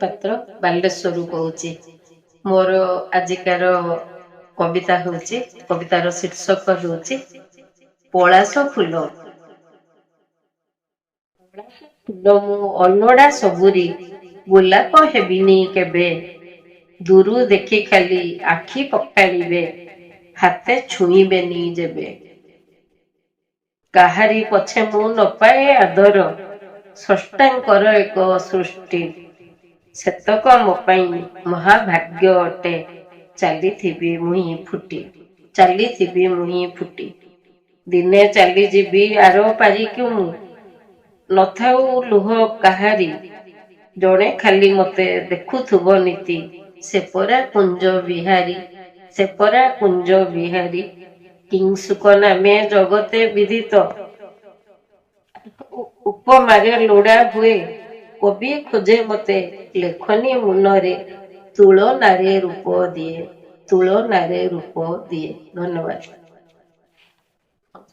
ପାତ୍ର ବାଲେଶ୍ୱରରୁ କହୁଛି। ମୋର ଆଜିକାର କବିତା ହେଉଛି, କବିତାର ଶୀର୍ଷକ ହେଉଛି ପଳାଶ ଫୁଲ। ଫୁଲ ମୁଁ ଅଲୋଡ଼ା ସବୁରି, ଗୋଲାପ ହେବିନି କେବେ। ଦୂରୁ ଦେଖି ଖାଲି ଆଖି ପକାଳିବେ, ହାତେ ଛୁଇଁବେନି ଯେବେ। କାହାରି ପଛେ ମୁଁ ନପାଏ ଆଦର, ସ୍ରଷ୍ଟାଙ୍କର ଏକ ସୃଷ୍ଟି। ସେତକ ମୋ ପାଇଁ ମହାଭାଗ୍ୟ ଅଟେ, ଚାଲିଥିବି ମୁହିଁ ଫୁଟି, ଚାଲିଥିବି ମୁହିଁ ଫୁଟି। ଦିନେ ଚାଲିଯିବି ଆର ପାରିକୁ ମୁଁ, ନଥାଉ ଲୁହ କାହାରି। ଜଣେ ଖାଲି ମତେ ଦେଖୁଥିବ ନୀତି, ସେ ପରା କୁଞ୍ଜ ବିହାରୀ, ସେ ପରା କୁଞ୍ଜ ବିହାରୀ। କିଂସୁକ ନାମେ ଜଗତେ ବିଦିତ, ଉପମାରେ ଲୋଡ଼ା ହୁଏ। କବି ଖୋଜେ ମତେ, ଲେଖନୀ ମୁନରେ, ତୁଳନାରେ ରୂପ ଦିଏ, ତୁଳନାରେ ରୂପ ଦିଏ। ଧନ୍ୟବାଦ।